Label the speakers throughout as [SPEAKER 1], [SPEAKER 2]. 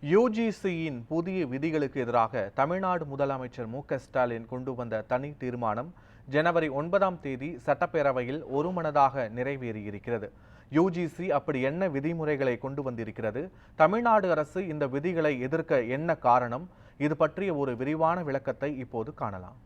[SPEAKER 1] யுஜிசியின் புதிய விதிகளுக்கு எதிராக தமிழ்நாடு முதலமைச்சர் மு.க.ஸ்டாலின் கொண்டு வந்த தனி தீர்மானம் ஜனவரி 9ஆம் தேதி சட்டப்பேரவையில் ஒருமனதாக நிறைவேறியிருக்கிறது. யுஜிசி அப்படி என்ன விதிமுறைகளை கொண்டு வந்திருக்கிறது? தமிழ்நாடு அரசு இந்த விதிகளை எதிர்க்க என்ன காரணம்? இது பற்றிய ஒரு விரிவான விளக்கத்தை இப்போது காணலாம்.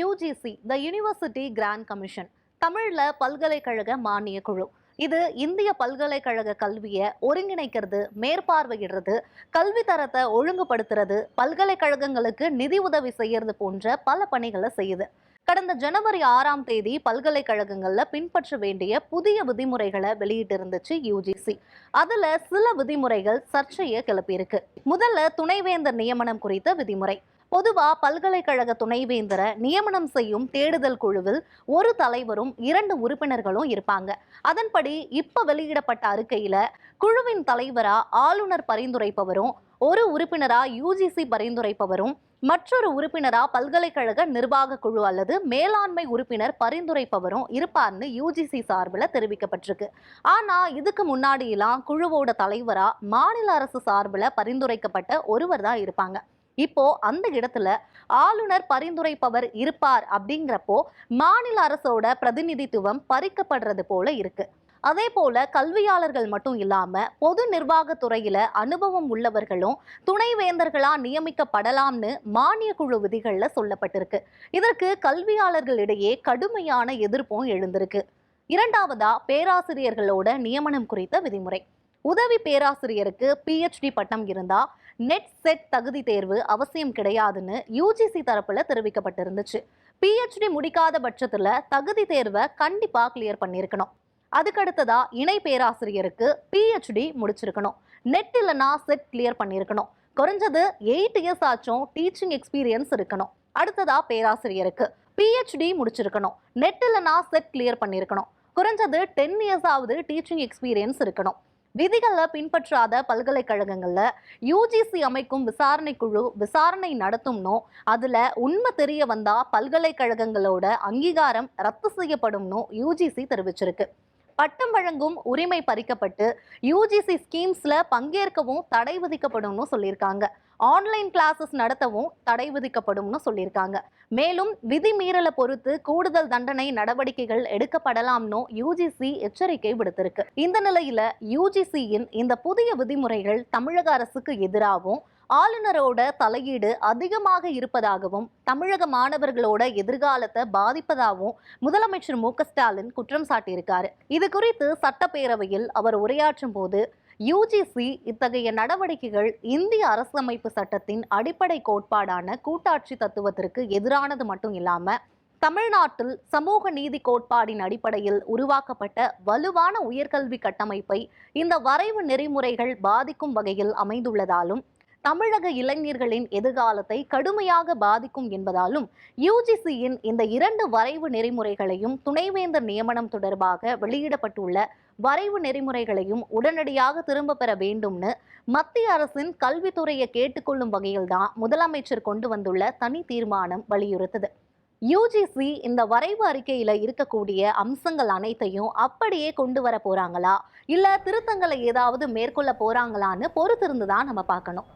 [SPEAKER 2] UGC the university grant commission, தமிழ்ல பல்கலைக்கழக மானிய குழு. இது இந்திய பல்கலைக்கழக கல்வியை ஒருங்கிணைக்கிறது, மேற்பார்வையிடுறது, கல்வி தரத்தை ஒழுங்குபடுத்துறது, பல்கலைக்கழகங்களுக்கு நிதி உதவி செய்யறது போன்ற பல பணிகளை செய்யுது. கடந்த ஜனவரி 6ஆம் தேதி பல்கலைக்கழகங்கள்ல பின்பற்ற வேண்டிய புதிய விதிமுறைகளை வெளியிட்டு இருந்துச்சு யுஜிசி. அதுல சில விதிமுறைகள் சர்ச்சையை கிளப்பியிருக்கு. முதல்ல துணைவேந்தர் நியமனம் குறித்த விதிமுறை. பொதுவா பல்கலைக்கழக துணைவேந்தரை நியமனம் செய்யும் தேடுதல் குழுவில் ஒரு தலைவரும் 2 உறுப்பினர்களும் இருப்பாங்க. அதன்படி இப்ப வெளியிடப்பட்ட அறிக்கையில குழுவின் தலைவரா ஆளுநர் பரிந்துரைப்பவரும், ஒரு உறுப்பினரா யுஜிசி பரிந்துரைப்பவரும், மற்றொரு உறுப்பினரா பல்கலைக்கழக நிர்வாக குழு அல்லது மேலாண்மை உறுப்பினர் பரிந்துரைப்பவரும் இருப்பார்னு யுஜிசி சார்பில் தெரிவிக்கப்பட்டிருக்கு. ஆனா இதுக்கு முன்னாடியெல்லாம் குழுவோட தலைவரா மாநில அரசு சார்பில் பரிந்துரைக்கப்பட்ட ஒருவர் தான் இருப்பாங்க. இப்போ அந்த இடத்துல ஆளுநர் பரிந்துரைப்பவர் இருப்பார் அப்படிங்கிறப்போ மாநில அரசோட பிரதிநிதித்துவம் பறிக்கப்படுறது போல இருக்கு. அதே போல கல்வியாளர்கள் மட்டும் இல்லாம பொது நிர்வாகத்துறையில அனுபவம் உள்ளவர்களும் துணைவேந்தர்களா நியமிக்கப்படலாம்னு மானிய குழு விதிகள்ல சொல்லப்பட்டிருக்கு. இதற்கு கல்வியாளர்களிடையே கடுமையான எதிர்ப்பும் எழுந்திருக்கு. இரண்டாவதா பேராசிரியர்களோட நியமனம் குறித்த விதிமுறை. உதவி பேராசிரியருக்கு PhD பட்டம் இருந்தா நெட் செட் தகுதி தேர்வு அவசியம் கிடையாதுன்னு யுஜிசி தரப்புல தெரிவிக்கப்பட்டிருந்துச்சு. PhD முடிக்காத பட்சத்துல தகுதி தேர்வை கண்டிப்பா கிளியர் பண்ணியிருக்கணும். அதுக்கடுத்ததா இணை பேராசிரியருக்கு PhD முடிச்சிருக்கணும், நெட் இல்லைன்னா செட் கிளியர் பண்ணியிருக்கணும், குறைஞ்சது 8 இயர்ஸ் ஆச்சும் டீச்சிங் எக்ஸ்பீரியன்ஸ் இருக்கணும். அடுத்ததா பேராசிரியருக்கு PhD முடிச்சிருக்கணும், நெட் இல்லைன்னா செட் கிளியர் பண்ணியிருக்கணும், குறைஞ்சது 10 இயர்ஸ் ஆவது டீச்சிங் எக்ஸ்பீரியன்ஸ் இருக்கணும். விதிகளை பின்பற்றாத பல்கலைக்கழகங்கள்ல யுஜிசி அமைக்கும் விசாரணை குழு விசாரணை நடத்தும்னோ, அதுல உண்மை தெரிய வந்தா பல்கலைக்கழகங்களோட அங்கீகாரம் ரத்து செய்யப்படும்னோ யுஜிசி தெரிவிச்சிருக்கு. பட்டம் வழங்கும் உரிமை பறிக்கப்பட்டு யுஜிசி ஸ்கீம்ஸ்ல பங்கேற்கவும் தடை விதிக்கப்படும்னு சொல்லியிருக்காங்க. ஆன்லைன் கிளாஸஸ் நடத்தவும் தடை விதிக்கப்படும்னு சொல்லியிருக்காங்க. மேலும் விதி மீறலை பொறுத்து கூடுதல் தண்டனை நடவடிக்கைகள் எடுக்கப்படலாம்னு யுஜிசி எச்சரிக்கை விடுத்திருக்கு. இந்த நிலையில யுஜிசியின் இந்த புதிய விதிமுறைகள் தமிழக அரசுக்கு எதிராகவும் ஆளுநரோட தலையீடு அதிகமாக இருப்பதாகவும் தமிழக மாணவர்களோட எதிர்காலத்தை பாதிப்பதாகவும் முதலமைச்சர் மு.க.ஸ்டாலின் குற்றம் சாட்டியிருக்காரு. இது குறித்து சட்டப்பேரவையில் அவர் உரையாற்றும் போது யுஜிசி இத்தகைய நடவடிக்கைகள் இந்திய அரசமைப்பு சட்டத்தின் அடிப்படை கோட்பாடான கூட்டாட்சி தத்துவத்திற்கு எதிரானது மட்டும் இல்லாம தமிழ்நாட்டில் சமூக நீதி கோட்பாடின் அடிப்படையில் உருவாக்கப்பட்ட வலுவான உயர்கல்வி கட்டமைப்பை இந்த வரைவு நெறிமுறைகள் பாதிக்கும் வகையில் அமைந்துள்ளதாலும் தமிழக இளைஞர்களின் எதிர்காலத்தை கடுமையாக பாதிக்கும் என்பதாலும் யுஜிசியின் இந்த 2 வரைவு நெறிமுறைகளையும் துணைவேந்தர் நியமனம் தொடர்பாக வெளியிடப்பட்டுள்ள வரைவு நெறிமுறைகளையும் உடனடியாக திரும்ப பெற வேண்டும்னு மத்திய அரசின் கல்வித்துறையை கேட்டுக்கொள்ளும் வகையில்தான் முதலமைச்சர் கொண்டு வந்துள்ள தனி தீர்மானம் வலியுறுத்துது. யுஜிசி இந்த வரைவு அறிக்கையில இருக்கக்கூடிய அம்சங்கள் அனைத்தையும் அப்படியே கொண்டு வர போறாங்களா, இல்ல திருத்தங்களை ஏதாவது மேற்கொள்ள போறாங்களான்னு பொறுத்திருந்து தான் நம்ம பார்க்கணும்.